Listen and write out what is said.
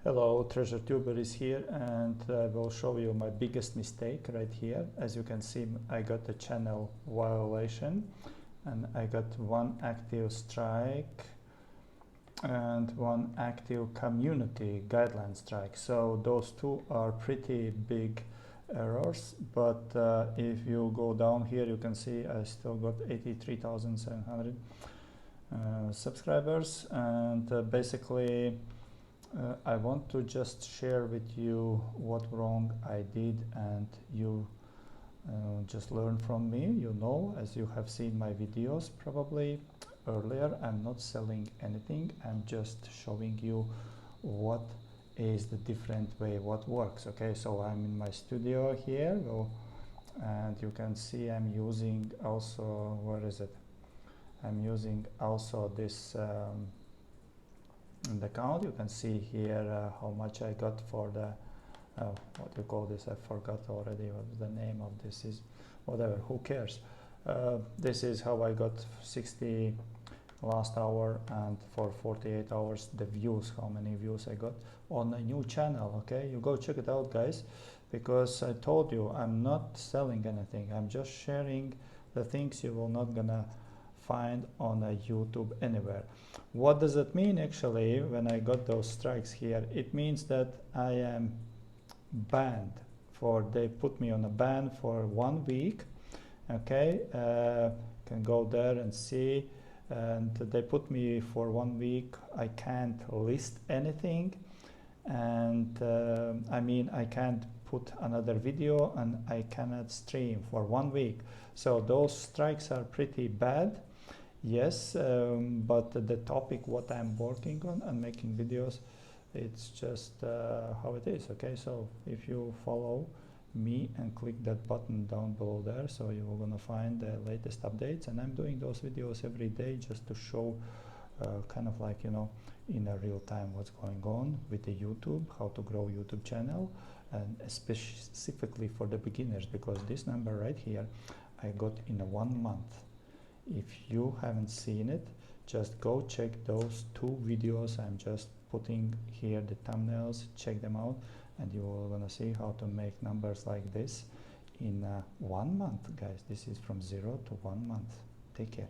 Hello, Treasure Tuber is here, and I will show you my biggest mistake right here. As you can see, I got a channel violation and I got one active strike and one active community guideline strike. So those two are pretty big errors, but if you go down here, you can see I still got 83,700 subscribers, and basically I want to just share with you what wrong I did, and you just learn from me. You know, as you have seen my videos probably earlier, I'm not selling anything. I'm just showing you what is the different way, what works. Okay, so I'm in my studio here, and you can see I'm using also, where is it? I'm using also this in the account. You can see here how much I got for the what do you call this? I forgot already what the name of this is. Whatever, who cares? This is how I got 60 last hour, and for 48 hours the views, how many views I got on a new channel. Okay, you go check it out, guys, because I told you I'm not selling anything. I'm just sharing the things you will not gonna find on a YouTube anywhere. What does it mean actually when I got those strikes here? It means that I am banned they put me on a ban for 1 week. Okay, can go there and see, and they put me for 1 week. I can't list anything, and I mean I can't put another video, and I cannot stream for 1 week. So those strikes are pretty bad. Yes, but the topic what I'm working on and making videos, it's just how it is. Okay, so if you follow me and click that button down below there, so you're gonna find the latest updates, and I'm doing those videos every day just to show kind of like, you know, in a real time what's going on with the YouTube, how to grow YouTube channel, and specifically for the beginners, because this number right here I got in a 1 month. If you haven't seen it, just go check those 2 videos. I'm just putting here the thumbnails, check them out, and you're gonna see how to make numbers like this in 1 month, guys. This is from 0 to 1 month. Take care.